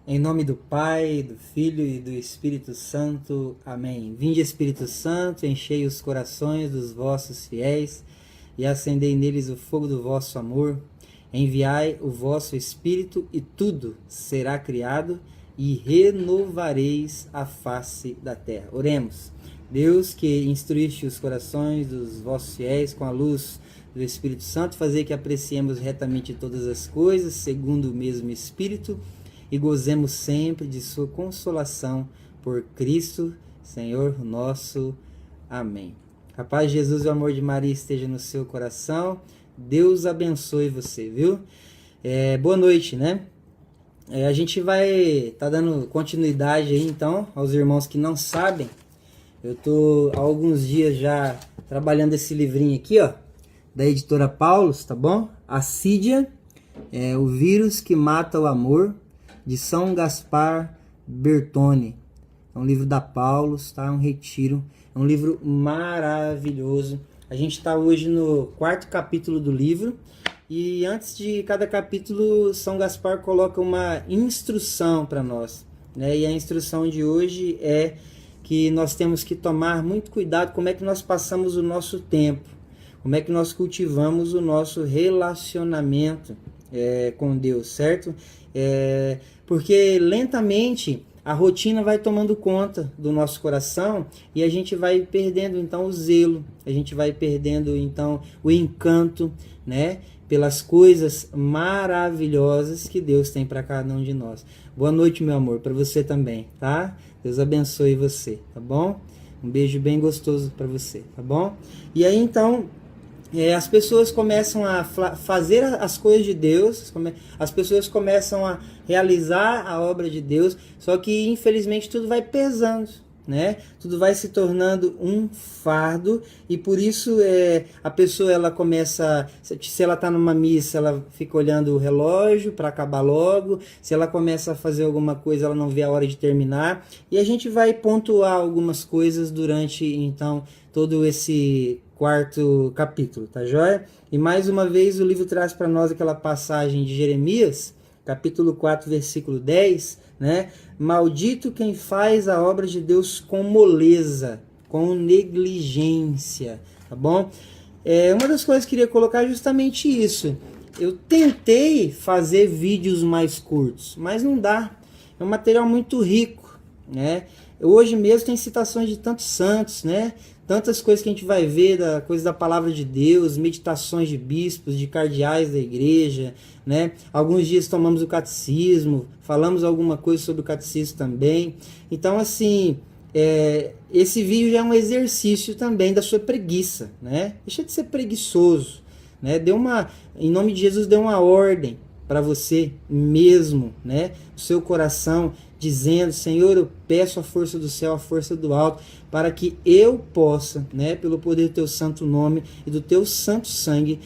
Em nome do Pai, do Filho e do Espírito Santo. Amém. Vinde, Espírito Santo, enchei os corações dos vossos fiéis e acendei neles o fogo do vosso amor. Enviai o vosso Espírito e tudo será criado e renovareis a face da terra. Oremos. Deus, que instruíste os corações dos vossos fiéis com a luz do Espírito Santo, fazer que apreciemos retamente todas as coisas, segundo o mesmo Espírito, e gozemos sempre de sua consolação por Cristo, Senhor nosso. Amém. A paz de Jesus e o amor de Maria esteja no seu coração. Deus abençoe você, viu? Boa noite, né? A gente vai estar dando continuidade aí, então, aos irmãos que não sabem. Eu tô há alguns dias já trabalhando esse livrinho aqui, ó, da editora Paulus, tá bom? Assídia, o vírus que mata o amor, de São Gaspar Bertone. É um livro da Paulus, tá? Um retiro. É um livro maravilhoso. A gente está hoje no 4º capítulo do livro. E antes de cada capítulo, São Gaspar coloca uma instrução para nós, né? E a instrução de hoje é que nós temos que tomar muito cuidado como é que nós passamos o nosso tempo, como é que nós cultivamos o nosso relacionamento com Deus, certo? Porque lentamente a rotina vai tomando conta do nosso coração e a gente vai perdendo então o zelo, a gente vai perdendo então o encanto, né, pelas coisas maravilhosas que Deus tem para cada um de nós. Boa noite, meu amor, para você também, tá? Deus abençoe você, tá bom? Um beijo bem gostoso para você, tá bom? E aí então as pessoas começam a fazer as coisas de Deus, as pessoas começam a realizar a obra de Deus, só que infelizmente tudo vai pesando, né? Tudo vai se tornando um fardo e por isso a pessoa ela começa, se ela está numa missa, ela fica olhando o relógio para acabar logo, se ela começa a fazer alguma coisa, ela não vê a hora de terminar, e a gente vai pontuar algumas coisas durante então todo esse 4º capítulo, tá joia? E mais uma vez o livro traz para nós aquela passagem de Jeremias, capítulo 4, versículo 10, né? Maldito quem faz a obra de Deus com moleza, com negligência, tá bom? Uma das coisas que eu queria colocar é justamente isso. Eu tentei fazer vídeos mais curtos, mas não dá. É um material muito rico, né? Hoje mesmo tem citações de tantos santos, né? Tantas coisas que a gente vai ver, coisas da palavra de Deus, meditações de bispos, de cardeais da igreja, né? Alguns dias tomamos o catecismo, falamos alguma coisa sobre o catecismo também. Então, assim, esse vídeo já é um exercício também da sua preguiça, né? Deixa de ser preguiçoso, né? Em nome de Jesus, dê uma ordem para você mesmo, né? O seu coração, dizendo: Senhor, eu peço a força do céu, a força do alto, para que eu possa, né, pelo poder do teu santo nome e do teu santo sangue,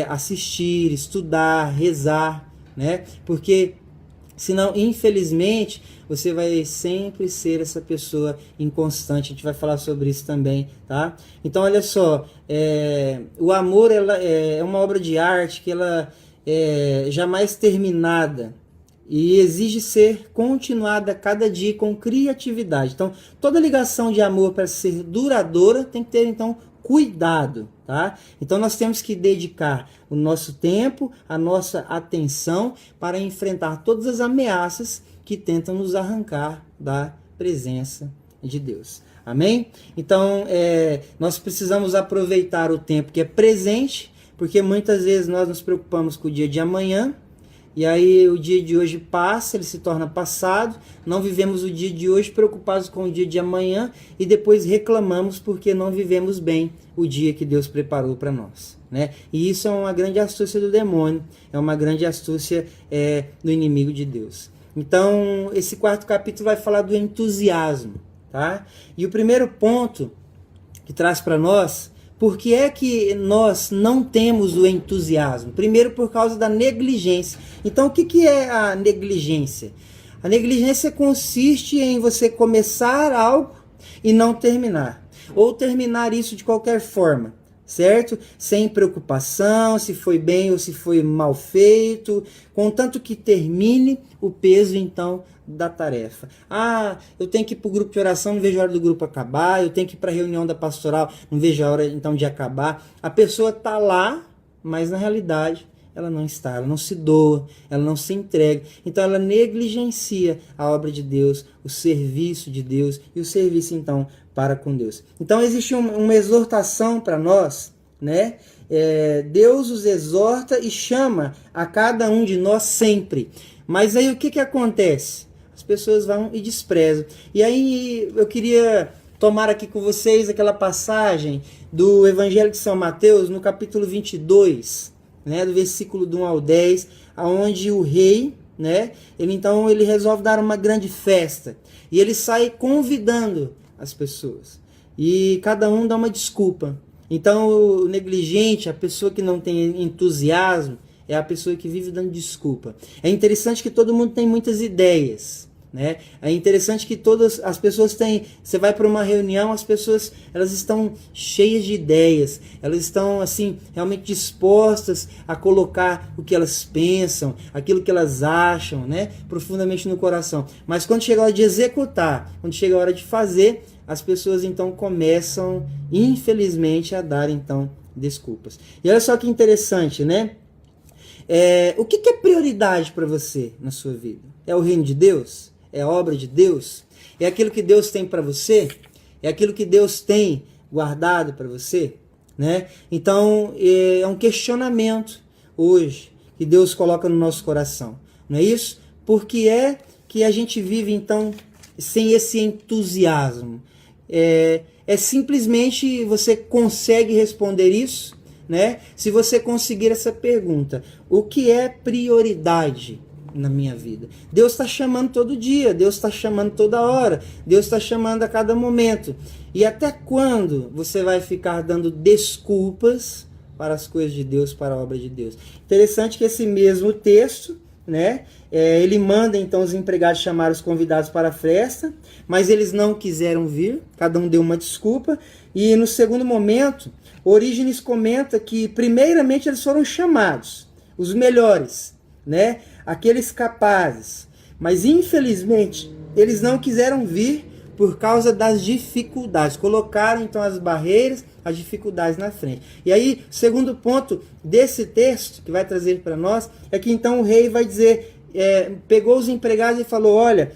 assistir, estudar, rezar, né? Porque senão, infelizmente, você vai sempre ser essa pessoa inconstante. A gente vai falar sobre isso também, tá? Então, olha só, o amor é uma obra de arte que ela jamais terminada e exige ser continuada a cada dia com criatividade. Então, toda ligação de amor, para ser duradoura, tem que ter, então, cuidado, tá? Então, nós temos que dedicar o nosso tempo, a nossa atenção para enfrentar todas as ameaças que tentam nos arrancar da presença de Deus. Amém? Então, nós precisamos aproveitar o tempo que é presente, porque muitas vezes nós nos preocupamos com o dia de amanhã, e aí o dia de hoje passa, ele se torna passado, não vivemos o dia de hoje preocupados com o dia de amanhã e depois reclamamos porque não vivemos bem o dia que Deus preparou para nós, né? E isso é uma grande astúcia do demônio, é uma grande astúcia do inimigo de Deus. Então, esse 4º capítulo vai falar do entusiasmo, tá? E o primeiro ponto que traz para nós: por que é que nós não temos o entusiasmo? Primeiro, por causa da negligência. Então, o que é a negligência? A negligência consiste em você começar algo e não terminar. Ou terminar isso de qualquer forma, certo? Sem preocupação se foi bem ou se foi mal feito, contanto que termine o peso então da tarefa. Ah, eu tenho que ir para o grupo de oração, não vejo a hora do grupo acabar, eu tenho que ir para a reunião da pastoral, não vejo a hora então de acabar. A pessoa está lá, mas na realidade ela não está, ela não se doa, ela não se entrega. Então ela negligencia a obra de Deus, o serviço de Deus e o serviço então para com Deus. Então existe uma exortação para nós, né? Deus os exorta e chama a cada um de nós sempre. Mas aí o que acontece? As pessoas vão e desprezam. E aí eu queria tomar aqui com vocês aquela passagem do Evangelho de São Mateus, no capítulo 22, né, do versículo do 1 ao 10, onde o rei, né, ele resolve dar uma grande festa. E ele sai convidando as pessoas. E cada um dá uma desculpa. Então o negligente, a pessoa que não tem entusiasmo, é a pessoa que vive dando desculpa. É interessante que todo mundo tem muitas ideias, né? É interessante que todas as pessoas têm... Você vai para uma reunião, as pessoas elas estão cheias de ideias. Elas estão assim realmente dispostas a colocar o que elas pensam, aquilo que elas acham, né? Profundamente no coração. Mas quando chega a hora de executar, quando chega a hora de fazer, as pessoas então começam, infelizmente, a dar então desculpas. E olha só que interessante, né? O que é prioridade para você na sua vida? É o reino de Deus? É a obra de Deus? É aquilo que Deus tem para você? É aquilo que Deus tem guardado para você? Né? Então, é um questionamento hoje que Deus coloca no nosso coração. Não é isso? Por que é que a gente vive, então, sem esse entusiasmo? Simplesmente você consegue responder isso, né? Se você conseguir essa pergunta: o que é prioridade na minha vida? Deus está chamando todo dia, Deus está chamando toda hora, Deus está chamando a cada momento. E até quando você vai ficar dando desculpas para as coisas de Deus, para a obra de Deus? Interessante que esse mesmo texto, né, ele manda então os empregados chamar os convidados para a festa, mas eles não quiseram vir, cada um deu uma desculpa. E no segundo momento, Orígenes comenta que primeiramente eles foram chamados, os melhores, né, aqueles capazes, mas infelizmente eles não quiseram vir por causa das dificuldades. Colocaram então as barreiras, as dificuldades na frente. E aí, segundo ponto desse texto que vai trazer para nós, é que então o rei vai dizer, pegou os empregados e falou: olha,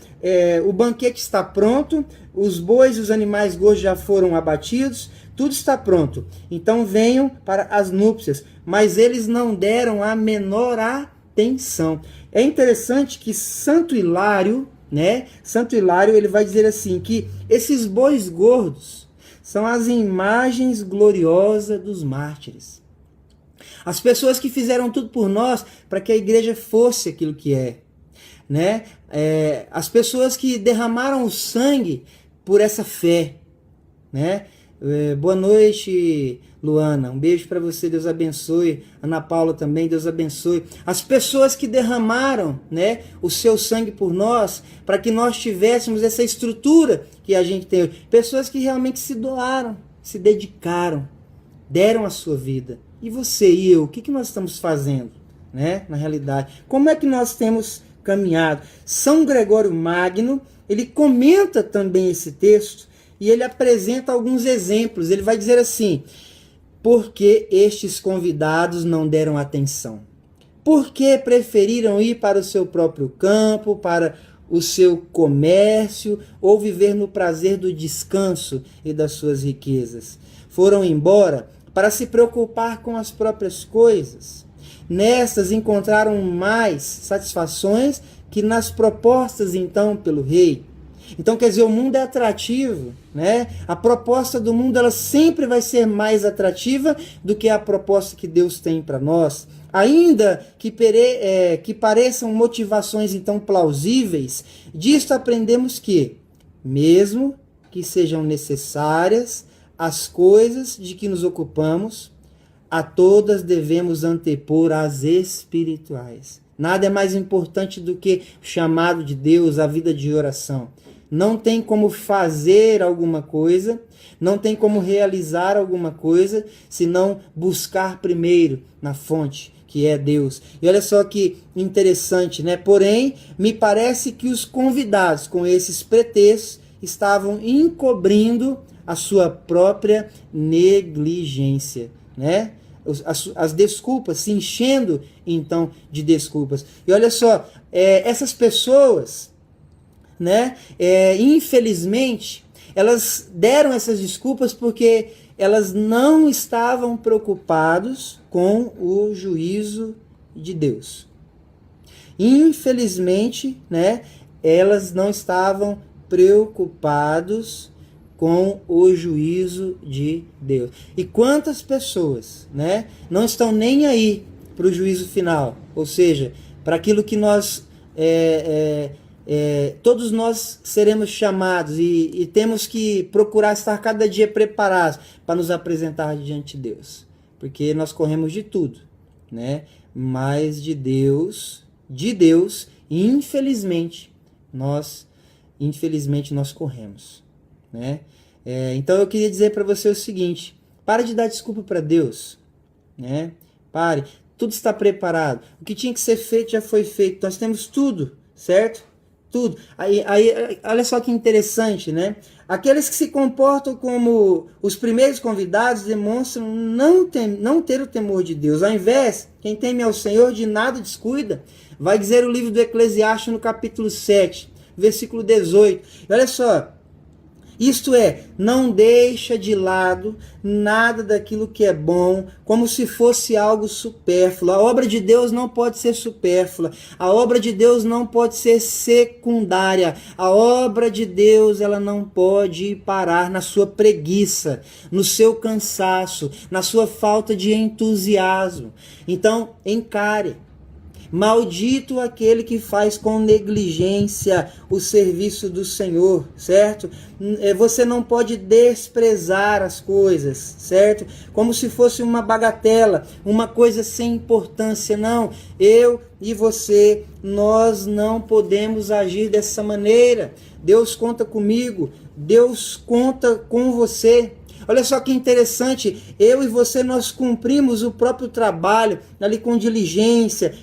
o banquete está pronto, os bois e os animais gordos já foram abatidos, tudo está pronto, então venham para as núpcias. Mas eles não deram a menor atenção. É interessante que Santo Hilário, né? Santo Hilário, ele vai dizer assim, que esses bois gordos são as imagens gloriosas dos mártires. As pessoas que fizeram tudo por nós para que a igreja fosse aquilo que é, né? As pessoas que derramaram o sangue por essa fé, né? Boa noite, Luana. Um beijo para você, Deus abençoe. Ana Paula também, Deus abençoe. As pessoas que derramaram, né, o seu sangue por nós, para que nós tivéssemos essa estrutura que a gente tem hoje. Pessoas que realmente se doaram, se dedicaram, deram a sua vida. E você e eu, o que nós estamos fazendo, né, na realidade? Como é que nós temos caminhado? São Gregório Magno, ele comenta também esse texto, e ele apresenta alguns exemplos. Ele vai dizer assim: porque estes convidados não deram atenção? Porque preferiram ir para o seu próprio campo, para o seu comércio, ou viver no prazer do descanso e das suas riquezas? Foram embora para se preocupar com as próprias coisas. Nestas encontraram mais satisfações que nas propostas então pelo rei. Então, quer dizer, o mundo é atrativo, né? A proposta do mundo ela sempre vai ser mais atrativa do que a proposta que Deus tem para nós. Ainda que pareçam motivações então plausíveis, disto aprendemos que, mesmo que sejam necessárias as coisas de que nos ocupamos, a todas devemos antepor as espirituais. Nada é mais importante do que o chamado de Deus, a vida de oração. não tem como fazer alguma coisa, não tem como realizar alguma coisa, se não buscar primeiro na fonte, que é Deus. E olha só que interessante, né? Porém, me parece que os convidados, com esses pretextos, estavam encobrindo a sua própria negligência, né? As desculpas, se enchendo então de desculpas. E olha só, essas pessoas, né, infelizmente, elas deram essas desculpas porque elas não estavam preocupados com o juízo de Deus. Infelizmente, né, elas não estavam preocupados com o juízo de Deus. E quantas pessoas, né, não estão nem aí para o juízo final, ou seja, para aquilo que nós todos nós seremos chamados e temos que procurar estar cada dia preparados para nos apresentar diante de Deus, porque nós corremos de tudo, né? Mas de Deus, infelizmente nós corremos, né? Então eu queria dizer para você o seguinte: pare de dar desculpa para Deus, né? Pare, tudo está preparado, o que tinha que ser feito já foi feito, nós temos tudo, certo? Tudo. Aí, olha só que interessante, né? Aqueles que se comportam como os primeiros convidados demonstram não ter o temor de Deus. Ao invés, quem teme ao Senhor de nada descuida. Vai dizer o livro do Eclesiastes no capítulo 7, versículo 18. E olha só, isto é, não deixa de lado nada daquilo que é bom, como se fosse algo supérfluo. A obra de Deus não pode ser supérflua. A obra de Deus não pode ser secundária. A obra de Deus, ela não pode parar na sua preguiça, no seu cansaço, na sua falta de entusiasmo. Então, encare. Maldito aquele que faz com negligência o serviço do Senhor, certo? Você não pode desprezar as coisas, certo? Como se fosse uma bagatela, uma coisa sem importância. Não, eu e você, nós não podemos agir dessa maneira. Deus conta comigo, Deus conta com você. Olha só que interessante, eu e você, nós cumprimos o próprio trabalho ali com diligência,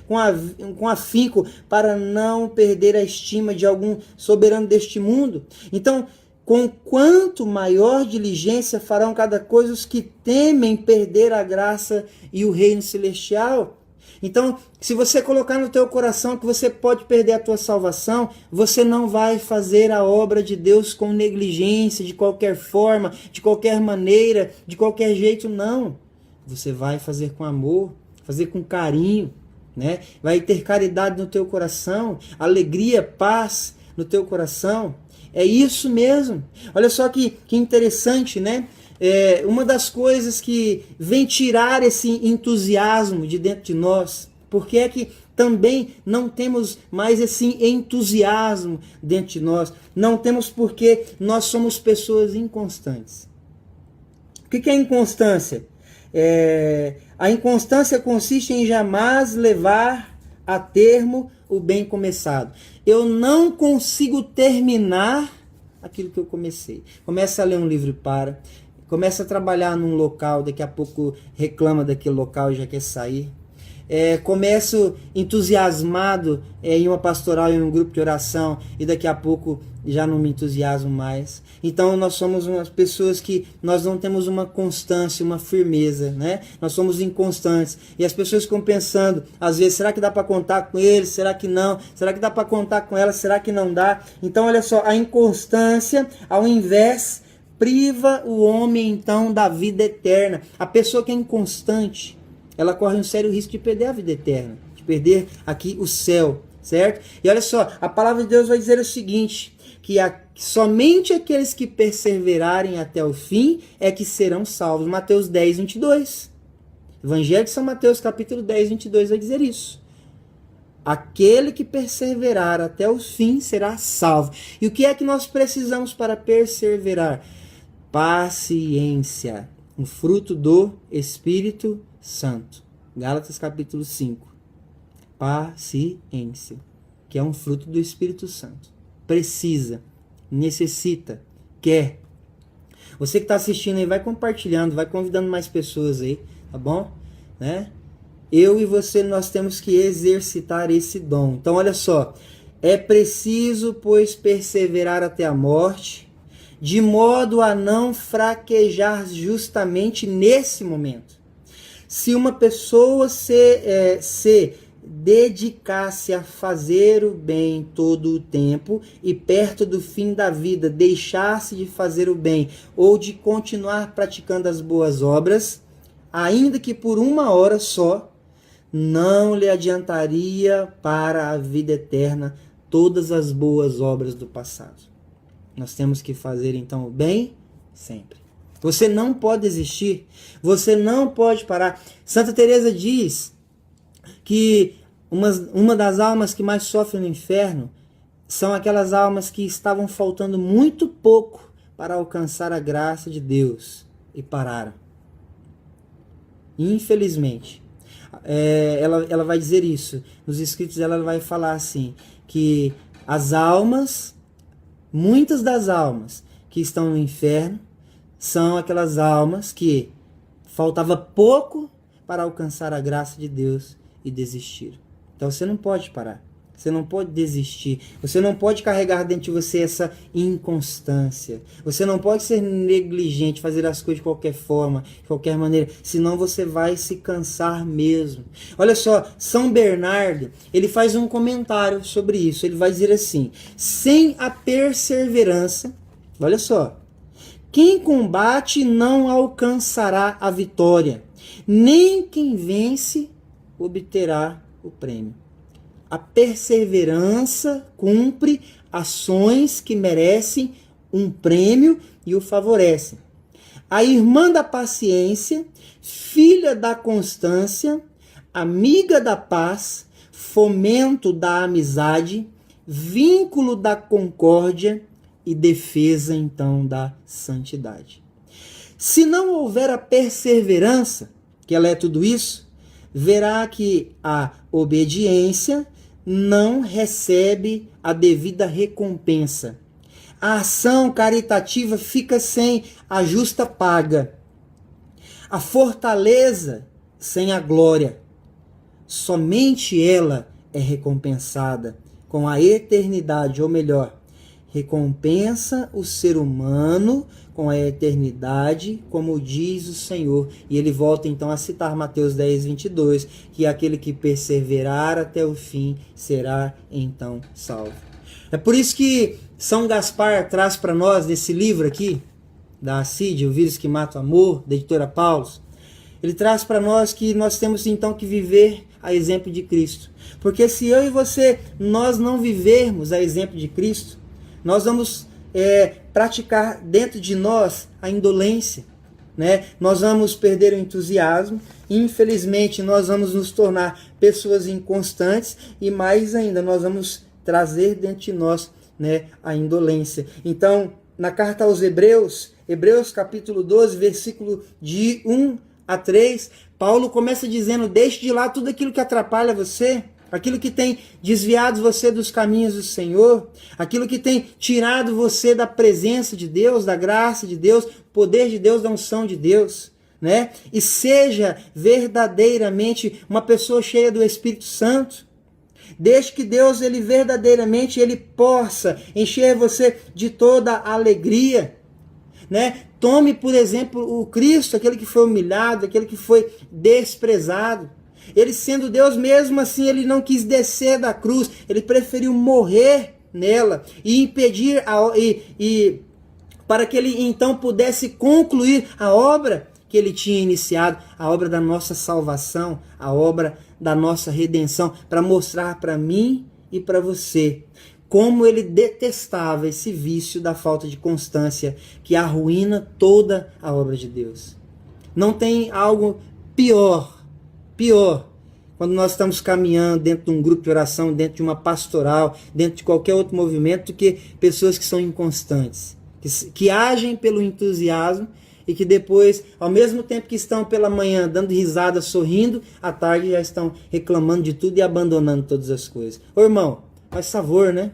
com afinco, para não perder a estima de algum soberano deste mundo. Então, com quanto maior diligência farão cada coisa os que temem perder a graça e o reino celestial. Então, se você colocar no teu coração que você pode perder a tua salvação, você não vai fazer a obra de Deus com negligência, de qualquer forma, de qualquer maneira, de qualquer jeito, não. Você vai fazer com amor, fazer com carinho, né? Vai ter caridade no teu coração, alegria, paz no teu coração. É isso mesmo. Olha só que interessante, né? Uma das coisas que vem tirar esse entusiasmo de dentro de nós, porque é que também não temos mais esse entusiasmo dentro de nós, não temos porque nós somos pessoas inconstantes. O que é inconstância? A inconstância consiste em jamais levar a termo o bem começado. Eu não consigo terminar aquilo que eu comecei. Começa a ler um livro e para. Começa a trabalhar num local, daqui a pouco reclama daquele local e já quer sair. Começo entusiasmado em uma pastoral, em um grupo de oração, e daqui a pouco já não me entusiasmo mais. Então nós somos umas pessoas que nós não temos uma constância, uma firmeza, né? Nós somos inconstantes. E as pessoas ficam pensando, às vezes, será que dá para contar com eles? Será que não? Será que dá para contar com elas? Será que não dá? Então olha só, a inconstância, ao invés, priva o homem então da vida eterna. A pessoa que é inconstante, ela corre um sério risco de perder a vida eterna, de perder aqui o céu, certo? E olha só, a palavra de Deus vai dizer o seguinte, que somente aqueles que perseverarem até o fim é que serão salvos. Mateus 10, 22. Evangelho de São Mateus, capítulo 10, 22 vai dizer isso. Aquele que perseverar até o fim será salvo. E o que é que nós precisamos para perseverar? Paciência, um fruto do Espírito Santo. Gálatas capítulo 5. Paciência, que é um fruto do Espírito Santo. Precisa necessita, quer. Você que está assistindo aí, vai compartilhando, vai convidando mais pessoas aí, tá bom? Né? Eu e você, nós temos que exercitar esse dom. Então, olha só. É preciso, pois, perseverar até a morte, de modo a não fraquejar justamente nesse momento. Se uma pessoa se dedicasse a fazer o bem todo o tempo e perto do fim da vida deixasse de fazer o bem ou de continuar praticando as boas obras, ainda que por 1 hora só, não lhe adiantaria para a vida eterna todas as boas obras do passado. Nós temos que fazer então o bem sempre. Você não pode desistir, você não pode parar. Santa Teresa diz que uma das almas que mais sofrem no inferno são aquelas almas que estavam faltando muito pouco para alcançar a graça de Deus e pararam. Infelizmente. Ela vai dizer isso. Nos escritos ela vai falar assim, que as almas, muitas das almas que estão no inferno, são aquelas almas que faltava pouco para alcançar a graça de Deus e desistir. Então você não pode parar, você não pode desistir, você não pode carregar dentro de você essa inconstância, você não pode ser negligente, fazer as coisas de qualquer forma, de qualquer maneira, senão você vai se cansar mesmo. Olha só, São Bernardo, ele faz um comentário sobre isso, ele vai dizer assim: sem a perseverança, olha só, quem combate não alcançará a vitória, nem quem vence obterá o prêmio. A perseverança cumpre ações que merecem um prêmio e o favorecem. A irmã da paciência, filha da constância, amiga da paz, fomento da amizade, vínculo da concórdia e defesa então da santidade. Se não houver a perseverança, que ela é tudo isso, verá que a obediência não recebe a devida recompensa. A ação caritativa fica sem a justa paga. A fortaleza sem a glória. Somente ela é recompensada com a eternidade, ou melhor, recompensa o ser humano com a eternidade, como diz o Senhor. E ele volta então a citar Mateus 10, 22, que aquele que perseverar até o fim será então salvo. É por isso que São Gaspar traz para nós, nesse livro aqui, da Assídia, O Vírus que Mata o Amor, da editora Paulus, ele traz para nós que nós temos então que viver a exemplo de Cristo. Porque se eu e você, nós não vivermos a exemplo de Cristo, nós vamos praticar dentro de nós a indolência, né? Nós vamos perder o entusiasmo, infelizmente nós vamos nos tornar pessoas inconstantes e mais ainda, nós vamos trazer dentro de nós, né, a indolência. Então, na carta aos Hebreus, Hebreus capítulo 12, versículo de 1 a 3, Paulo começa dizendo: deixe de lado tudo aquilo que atrapalha você, aquilo que tem desviado você dos caminhos do Senhor, aquilo que tem tirado você da presença de Deus, da graça de Deus, poder de Deus, da unção de Deus, né? E seja verdadeiramente uma pessoa cheia do Espírito Santo. Deixe que Deus, ele verdadeiramente, ele possa encher você de toda a alegria, né? Tome, por exemplo, o Cristo, aquele que foi humilhado, aquele que foi desprezado. Ele sendo Deus, mesmo assim, ele não quis descer da cruz, ele preferiu morrer nela e impedir para que ele então pudesse concluir a obra que ele tinha iniciado, a obra da nossa salvação, a obra da nossa redenção, para mostrar para mim e para você como ele detestava esse vício da falta de constância que arruína toda a obra de Deus. Não tem algo pior, quando nós estamos caminhando dentro de um grupo de oração, dentro de uma pastoral, dentro de qualquer outro movimento, do que pessoas que são inconstantes, que agem pelo entusiasmo e que depois, ao mesmo tempo que estão pela manhã dando risada, sorrindo, à tarde já estão reclamando de tudo e abandonando todas as coisas. Ô irmão, faz favor, né?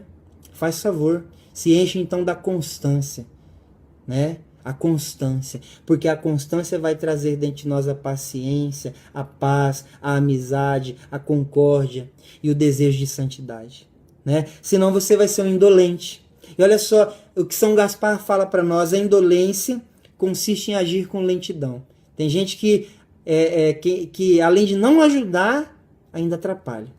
Faz favor. Se enche então da constância, né? A constância, porque a constância vai trazer dentro de nós a paciência, a paz, a amizade, a concórdia e o desejo de santidade, né? Senão você vai ser um indolente. E olha só, o que São Gaspar fala para nós, a indolência consiste em agir com lentidão. Tem gente que além de não ajudar, ainda atrapalha,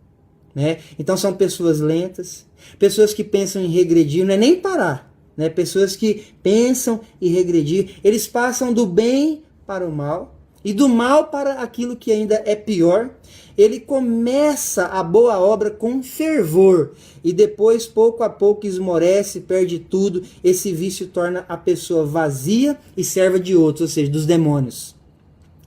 né? Então são pessoas lentas, pessoas que pensam em regredir, não é nem parar, né? Pessoas que pensam em regredir, eles passam do bem para o mal e do mal para aquilo que ainda é pior. Ele começa a boa obra com fervor e depois, pouco a pouco, esmorece, perde tudo. Esse vício torna a pessoa vazia e serva de outros, ou seja, dos demônios,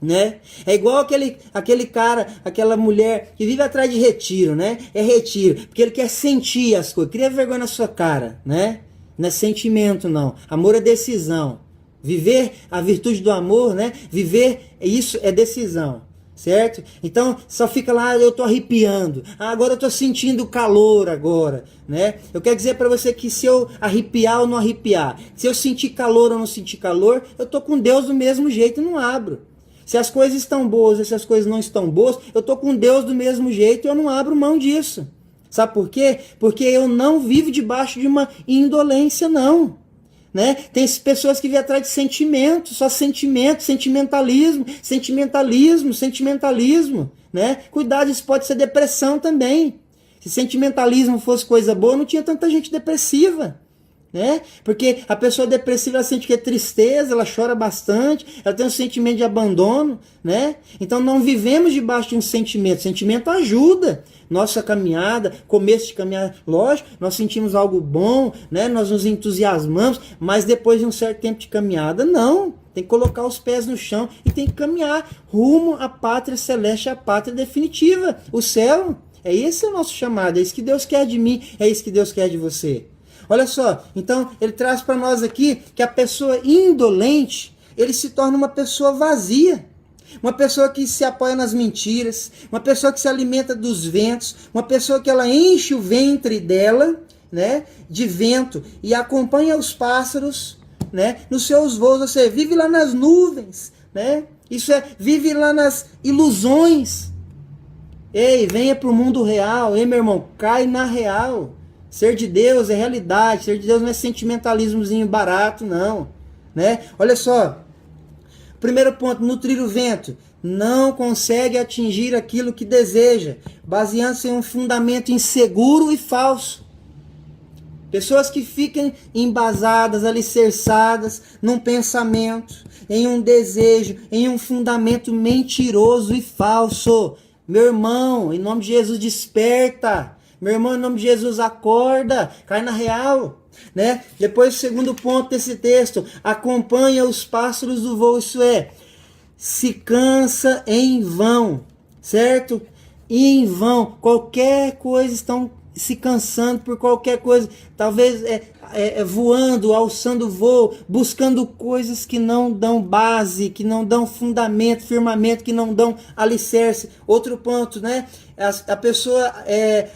né? É igual aquele cara, aquela mulher que vive atrás de retiro, né? É retiro, porque ele quer sentir as coisas, cria vergonha na sua cara, né? Não é sentimento, não. Amor é decisão. Viver a virtude do amor, né? Viver isso é decisão, certo? Então só fica lá, eu tô arrepiando. Agora eu tô sentindo calor agora, né? Eu quero dizer para você que se eu arrepiar ou não arrepiar, se eu sentir calor ou não sentir calor, eu tô com Deus do mesmo jeito e não abro. Se as coisas estão boas e se as coisas não estão boas, eu tô com Deus do mesmo jeito e eu não abro mão disso. Sabe por quê? Porque eu não vivo debaixo de uma indolência, não. Né? Tem pessoas que vêm atrás de sentimento, só sentimento, sentimentalismo, né? Cuidado, isso pode ser depressão também. Se sentimentalismo fosse coisa boa, não tinha tanta gente depressiva, né? Porque a pessoa depressiva, ela sente que é tristeza, ela chora bastante, ela tem um sentimento de abandono, né? Então não vivemos debaixo de um sentimento. Sentimento ajuda nossa caminhada, começo de caminhada, lógico, nós sentimos algo bom, né? Nós nos entusiasmamos, mas depois de um certo tempo de caminhada, não. Tem que colocar os pés no chão e tem que caminhar rumo à pátria celeste, à pátria definitiva, o céu. É esse o nosso chamado, é isso que Deus quer de mim, é isso que Deus quer de você. Olha só, então ele traz para nós aqui que a pessoa indolente, ele se torna uma pessoa vazia. Uma pessoa que se apoia nas mentiras, uma pessoa que se alimenta dos ventos, uma pessoa que ela enche o ventre dela, né, de vento e acompanha os pássaros, né, nos seus voos, ou seja, vive lá nas nuvens, né? Isso é, vive lá nas ilusões. Ei, venha para o mundo real, ei meu irmão, cai na real. Ser de Deus é realidade, ser de Deus não é sentimentalismozinho barato, não, né? Olha só, primeiro ponto, nutrir o vento. Não consegue atingir aquilo que deseja, baseando-se em um fundamento inseguro e falso. Pessoas que ficam embasadas, alicerçadas num pensamento, em um desejo, em um fundamento mentiroso e falso. Meu irmão, em nome de Jesus, desperta. Meu irmão, em nome de Jesus, acorda, cai na real. Né? Depois, o segundo ponto desse texto, acompanha os pássaros do voo, isso é, se cansa em vão, certo? E em vão, qualquer coisa estão se cansando por qualquer coisa, talvez voando, alçando voo, buscando coisas que não dão base, que não dão fundamento, firmamento, que não dão alicerce. Outro ponto, né? A pessoa,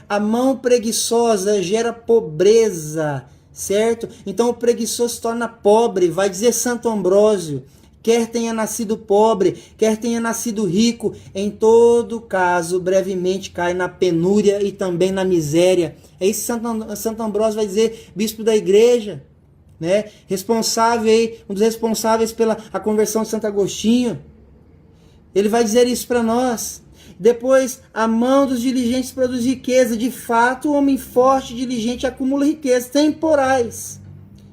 a mão preguiçosa gera pobreza, certo? Então o preguiçoso se torna pobre, vai dizer Santo Ambrósio. Quer tenha nascido pobre, quer tenha nascido rico, em todo caso, brevemente cai na penúria e também na miséria. É isso que Santo Ambrósio vai dizer, bispo da igreja, né? Responsável aí, um dos responsáveis pela a conversão de Santo Agostinho. Ele vai dizer isso para nós. Depois, a mão dos diligentes produz riqueza. De fato, o homem forte e diligente acumula riquezas temporais.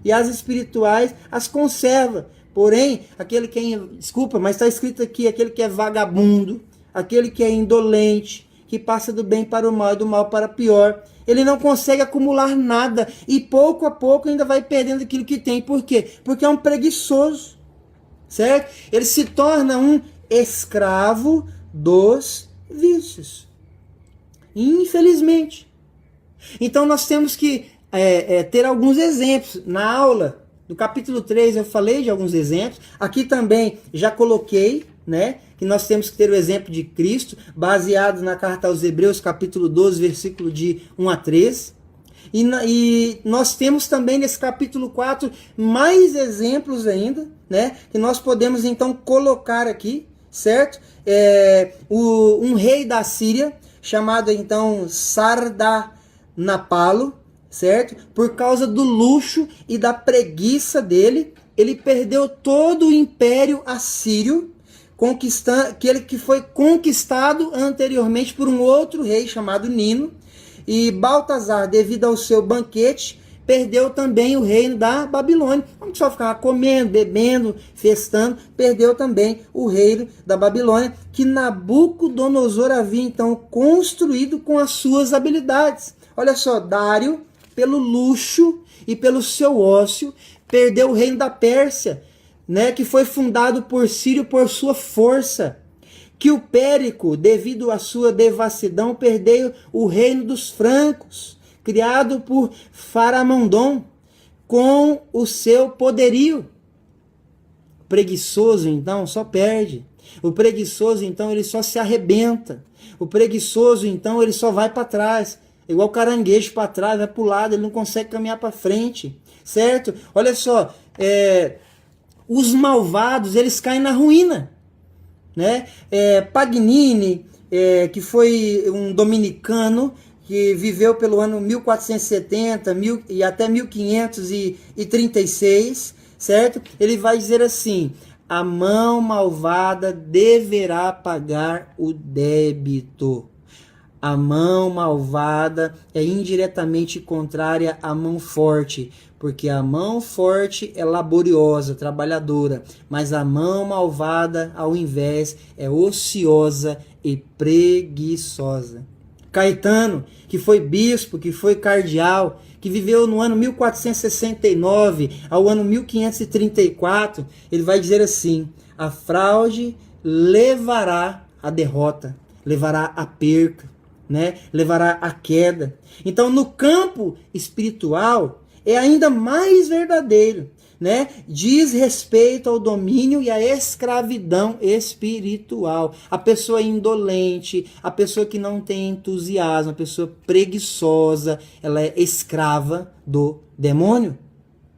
E as espirituais as conserva. Porém, aquele que é, desculpa, mas está escrito aqui, aquele que é vagabundo, aquele que é indolente, que passa do bem para o mal e do mal para pior, ele não consegue acumular nada e pouco a pouco ainda vai perdendo aquilo que tem. Por quê? Porque é um preguiçoso, certo? Ele se torna um escravo dos vícios, infelizmente. Então nós temos que ter alguns exemplos. Na aula do capítulo 3 eu falei de alguns exemplos, aqui também já coloquei, né, que nós temos que ter o exemplo de Cristo, baseado na carta aos Hebreus, capítulo 12, versículo de 1 a 3. E nós temos também nesse capítulo 4 mais exemplos ainda, né, que nós podemos então colocar aqui, certo? Um rei da Síria, chamado então Sardanapalo, certo? Por causa do luxo e da preguiça dele, ele perdeu todo o império assírio, que foi conquistado anteriormente por um outro rei chamado Nino. E Baltazar, devido ao seu banquete, perdeu também o reino da Babilônia. Como só ficava comendo, bebendo, festando, perdeu também o reino da Babilônia, que Nabucodonosor havia então construído com as suas habilidades. Olha só, Dário, pelo luxo e pelo seu ócio, perdeu o reino da Pérsia, né, que foi fundado por Círio por sua força. Que o Périco, devido à sua devassidão, perdeu o reino dos francos, criado por Faramondon, com o seu poderio. O preguiçoso, então, só perde. O preguiçoso, então, ele só se arrebenta. O preguiçoso, então, ele só vai para trás. Igual caranguejo para trás, vai para o lado, ele não consegue caminhar para frente. Certo? Olha só, os malvados, eles caem na ruína. Né? Paganini, que foi um dominicano que viveu pelo ano 1470 e até 1536, certo? Ele vai dizer assim: a mão malvada deverá pagar o débito. A mão malvada é indiretamente contrária à mão forte, porque a mão forte é laboriosa, trabalhadora, mas a mão malvada, ao invés, é ociosa e preguiçosa. Caetano, que foi bispo, que foi cardeal, que viveu no ano 1469 ao ano 1534, ele vai dizer assim: a fraude levará à derrota, levará à perca, né? Levará à queda. Então, no campo espiritual, é ainda mais verdadeiro, né? Diz respeito ao domínio e à escravidão espiritual. A pessoa indolente, a pessoa que não tem entusiasmo, a pessoa preguiçosa, ela é escrava do demônio.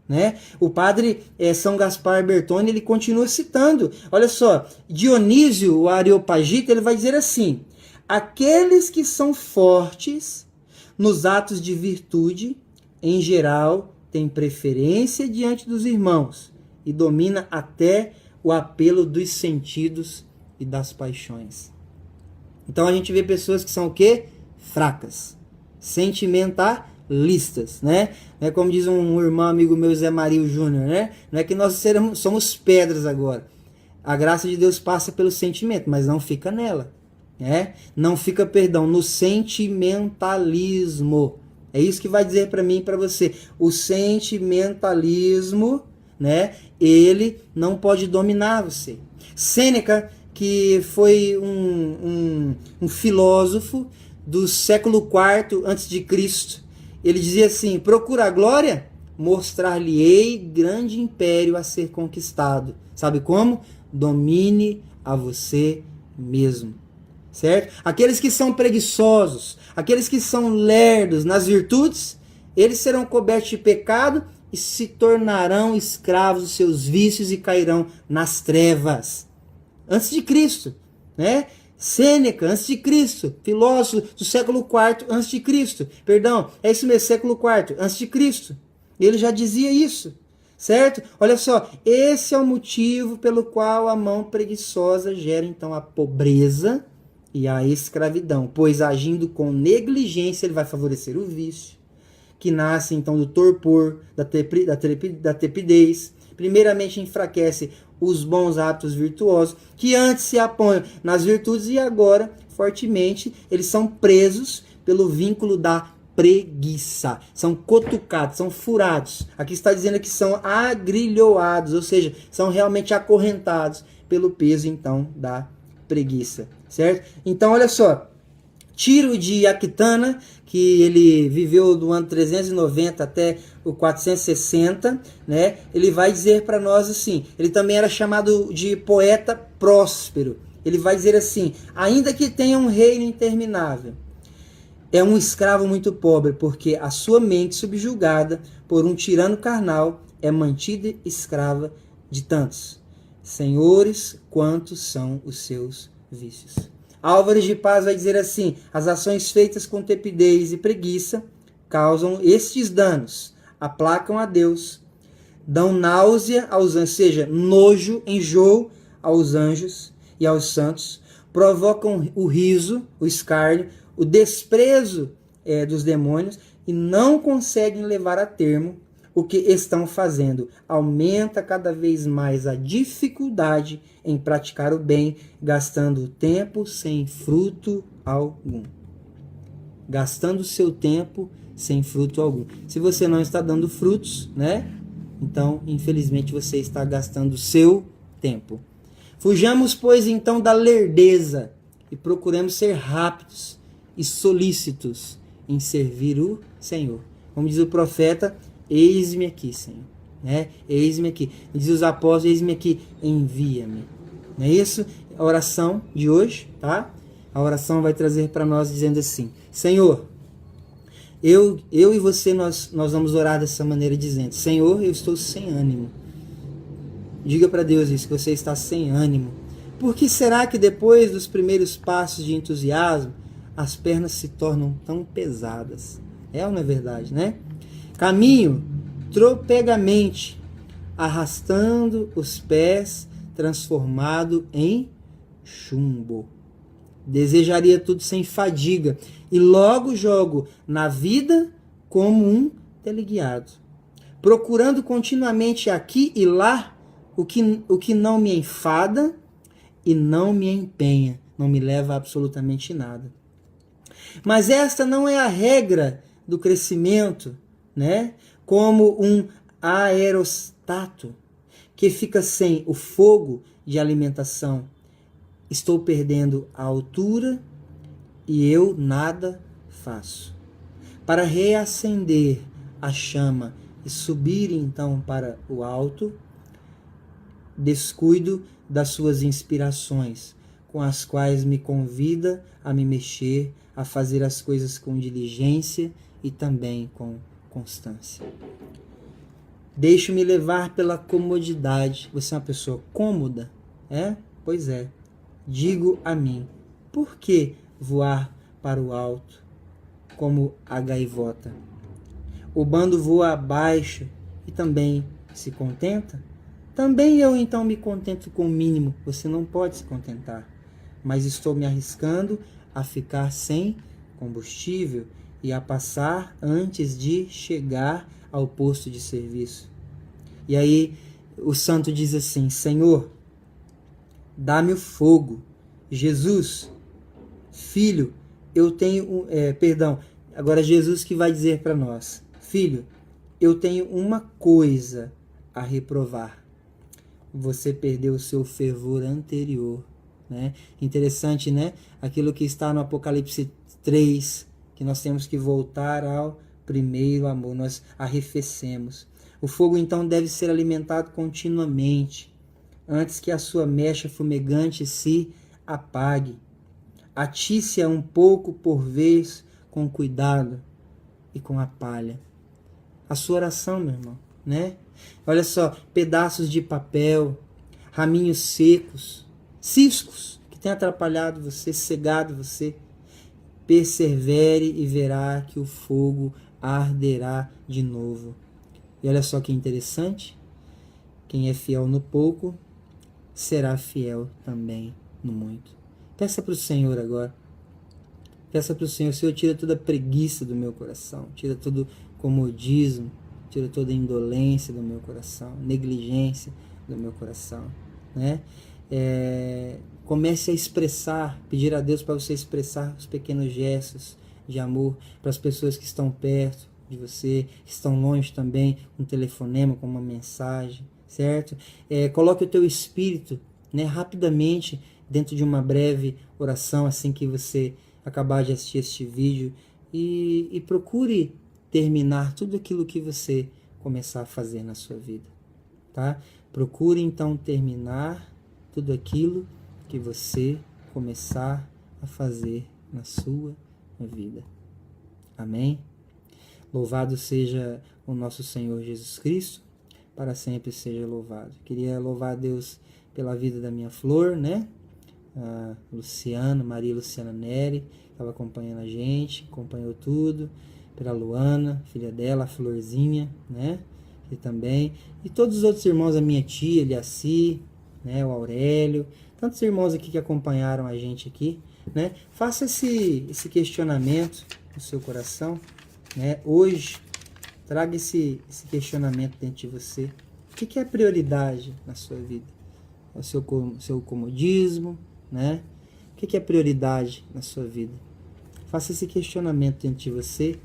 Né? O padre São Gaspar Bertone, ele continua citando. Olha só, Dionísio, o Areopagita, ele vai dizer assim: aqueles que são fortes nos atos de virtude, em geral, têm preferência diante dos irmãos e domina até o apelo dos sentidos e das paixões. Então a gente vê pessoas que são o quê? Fracas, sentimentalistas, né? É como diz um irmão amigo meu, Zé Mario Júnior, né? Não é que nós somos pedras agora. A graça de Deus passa pelo sentimento, mas não fica nela. Não fica, no sentimentalismo. É isso que vai dizer para mim e para você. O sentimentalismo, né, ele não pode dominar você. Sêneca, que foi um filósofo do século IV a.C., ele dizia assim: procura a glória? Mostrar-lhe-ei grande império a ser conquistado. Sabe como? Domine a você mesmo. Certo? Aqueles que são preguiçosos, aqueles que são lerdos nas virtudes, eles serão cobertos de pecado e se tornarão escravos dos seus vícios e cairão nas trevas. Antes de Cristo, né? Sêneca, antes de Cristo, filósofo do século IV antes de Cristo. Perdão, é isso mesmo, século IV antes de Cristo. Ele já dizia isso. Certo? Olha só, esse é o motivo pelo qual a mão preguiçosa gera então a pobreza e a escravidão, pois agindo com negligência ele vai favorecer o vício, que nasce então do torpor, da tepidez. Primeiramente enfraquece os bons hábitos virtuosos, que antes se apoiam nas virtudes e agora, fortemente, eles são presos pelo vínculo da preguiça. São cutucados, são furados. Aqui está dizendo que são agrilhoados, ou seja, são realmente acorrentados pelo peso então da preguiça, certo? Então, olha só, Tiro de Aquitana, que ele viveu do ano 390 até o 460, né? Ele vai dizer para nós assim, ele também era chamado de poeta próspero. Ele vai dizer assim: ainda que tenha um reino interminável, é um escravo muito pobre, porque a sua mente, subjugada por um tirano carnal, é mantida escrava de tantos senhores quantos são os seus vícios. Álvares de Paz vai dizer assim: as ações feitas com tepidez e preguiça causam estes danos, aplacam a Deus, dão náusea aos anjos, ou seja, nojo, enjoo aos anjos e aos santos, provocam o riso, o escárnio, o desprezo dos demônios e não conseguem levar a termo o que estão fazendo. Aumenta cada vez mais a dificuldade em praticar o bem, gastando tempo sem fruto algum. Gastando seu tempo sem fruto algum. Se você não está dando frutos, né? Então, infelizmente, você está gastando seu tempo. Fujamos, pois, então da lerdeza e procuremos ser rápidos e solícitos em servir o Senhor. Como diz o profeta, eis-me aqui, Senhor. Né? Eis-me aqui. Diz os apóstolos, eis-me aqui, envia-me. Não é isso? A oração de hoje, tá? A oração vai trazer para nós dizendo assim: Senhor, eu e você, nós vamos orar dessa maneira dizendo: Senhor, eu estou sem ânimo. Diga para Deus isso, que você está sem ânimo. Por que será que depois dos primeiros passos de entusiasmo, as pernas se tornam tão pesadas? É ou não é verdade, né? Caminho tropegamente, arrastando os pés, transformado em chumbo. Desejaria tudo sem fadiga, e logo jogo na vida como um teleguiado, procurando continuamente aqui e lá o que não me enfada e não me empenha, não me leva a absolutamente nada. Mas esta não é a regra do crescimento, né? Como um aerostato que fica sem o fogo de alimentação. Estou perdendo a altura e eu nada faço. Para reacender a chama e subir então para o alto, descuido das suas inspirações, com as quais me convida a me mexer, a fazer as coisas com diligência e também com constância. Deixo-me levar pela comodidade. Você é uma pessoa cômoda? É? Pois é. Digo a mim, por que voar para o alto como a gaivota? O bando voa abaixo e também se contenta? Também eu então me contento com o mínimo. Você não pode se contentar. Mas estou me arriscando a ficar sem combustível e a passar antes de chegar ao posto de serviço. E aí o santo diz assim: Senhor, dá-me o fogo. Jesus, filho, eu tenho... agora Jesus que vai dizer para nós: Filho, eu tenho uma coisa a reprovar. Você perdeu o seu fervor anterior. Né? Interessante, né? Aquilo que está no Apocalipse 3, que nós temos que voltar ao primeiro amor. Nós arrefecemos. O fogo então deve ser alimentado continuamente, antes que a sua mecha fumegante se apague. Atice-a um pouco por vez, com cuidado e com a palha. A sua oração, meu irmão, né? Olha só, pedaços de papel, raminhos secos, ciscos que têm atrapalhado você, cegado você. Persevere e verá que o fogo arderá de novo. E olha só que interessante, quem é fiel no pouco, será fiel também no muito. Peça para o Senhor agora. Peça para o Senhor: Senhor, tira toda a preguiça do meu coração, tira todo o comodismo, tira toda a indolência do meu coração, negligência do meu coração. Né? Comece a expressar, pedir a Deus para você expressar os pequenos gestos de amor para as pessoas que estão perto de você, que estão longe também, um telefonema, com uma mensagem, certo? Coloque o teu espírito, né, rapidamente dentro de uma breve oração, assim que você acabar de assistir este vídeo, e procure terminar tudo aquilo que você começar a fazer na sua vida, tá? Procure então terminar tudo aquilo que você começar a fazer na sua vida. Amém? Louvado seja o nosso Senhor Jesus Cristo, para sempre seja louvado. Queria louvar a Deus pela vida da minha flor, né? A Luciana, Maria Luciana Neri, estava acompanhando a gente, acompanhou tudo. Pela Luana, filha dela, a Florzinha, né? E também. E todos os outros irmãos, a minha tia, Eliaci, né? O Aurélio, tantos irmãos aqui que acompanharam a gente aqui, né? Faça esse questionamento no seu coração, né? Hoje, traga esse questionamento dentro de você. O que é prioridade na sua vida? É o seu comodismo, né? O que é prioridade na sua vida? Faça esse questionamento dentro de você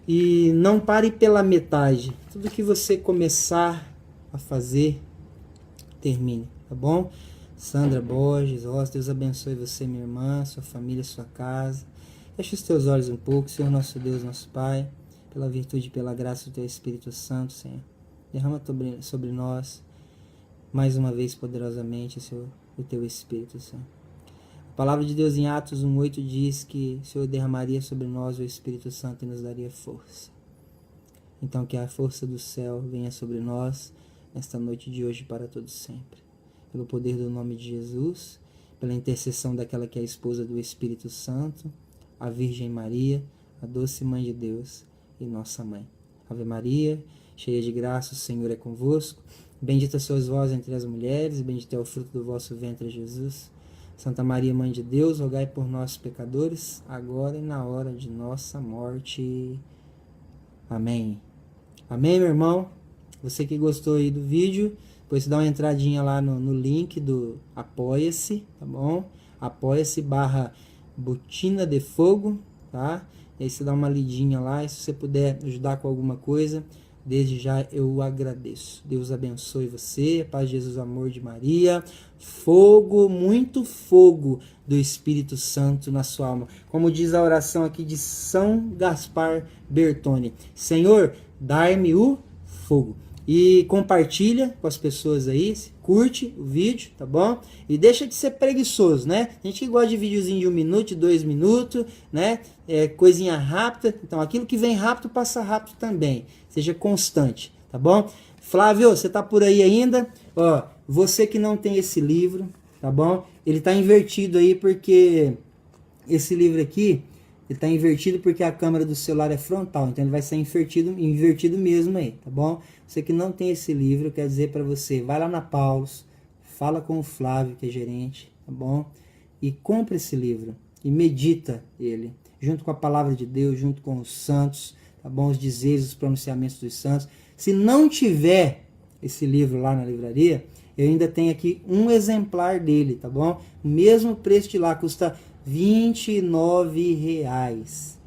e não pare pela metade. Tudo que você começar a fazer, termine, tá bom? Sandra Borges, Deus abençoe você, minha irmã, sua família, sua casa. Feche os teus olhos um pouco, Senhor nosso Deus, nosso Pai, pela virtude e pela graça do Teu Espírito Santo, Senhor. Derrama sobre nós, mais uma vez, poderosamente, Senhor, o Teu Espírito, Senhor. A palavra de Deus em Atos 1:8 diz que o Senhor derramaria sobre nós o Espírito Santo e nos daria força. Então que a força do céu venha sobre nós nesta noite de hoje para todos sempre. Pelo poder do nome de Jesus, pela intercessão daquela que é a esposa do Espírito Santo, a Virgem Maria, a doce Mãe de Deus e nossa Mãe. Ave Maria, cheia de graça, o Senhor é convosco. Bendita sois vós entre as mulheres, e bendito é o fruto do vosso ventre, Jesus. Santa Maria, Mãe de Deus, rogai por nós, pecadores, agora e na hora de nossa morte. Amém. Amém, meu irmão? Você que gostou aí do vídeo, depois dá uma entradinha lá no link do Apoia-se, tá bom? Apoia-se/Botina de Fogo, tá? E aí você dá uma lidinha lá, e se você puder ajudar com alguma coisa, desde já eu agradeço. Deus abençoe você, a paz de Jesus, o amor de Maria, fogo, muito fogo do Espírito Santo na sua alma. Como diz a oração aqui de São Gaspar Bertone: Senhor, dai-me o fogo. E compartilha com as pessoas aí, curte o vídeo, tá bom? E deixa de ser preguiçoso, né? A gente que gosta de videozinho de 1 minuto, de 2 minutos, né? Coisinha rápida. Então, aquilo que vem rápido, passa rápido também. Seja constante, tá bom? Flávio, você tá por aí ainda? Ó, você que não tem esse livro, tá bom? Ele tá invertido aí porque esse livro aqui, ele está invertido porque a câmera do celular é frontal, então ele vai ser invertido mesmo aí, tá bom? Você que não tem esse livro, eu quero dizer para você, vai lá na Paulus, fala com o Flávio, que é gerente, tá bom? E compra esse livro e medita ele, junto com a palavra de Deus, junto com os santos, tá bom? Os dizeres, os pronunciamentos dos santos. Se não tiver esse livro lá na livraria, eu ainda tenho aqui um exemplar dele, tá bom? O mesmo preço de lá, custa R$29,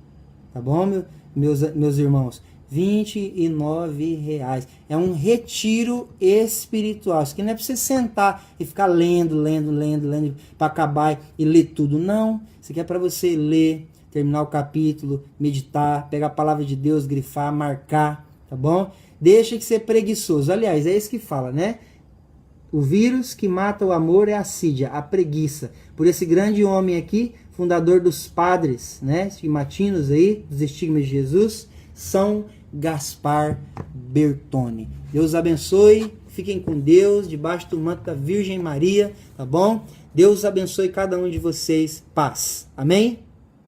tá bom, meus irmãos? R$29. É um retiro espiritual. Isso aqui não é para você sentar e ficar lendo, para acabar e ler tudo. Não. Isso aqui é para você ler, terminar o capítulo, meditar, pegar a palavra de Deus, grifar, marcar, tá bom? Deixa de ser preguiçoso. Aliás, é isso que fala, né? O vírus que mata o amor é a assídia, a preguiça. Por esse grande homem aqui, fundador dos padres, né, estigmatinos aí, dos estigmas de Jesus, São Gaspar Bertone. Deus abençoe, fiquem com Deus, debaixo do manto da Virgem Maria, tá bom? Deus abençoe cada um de vocês, paz. Amém?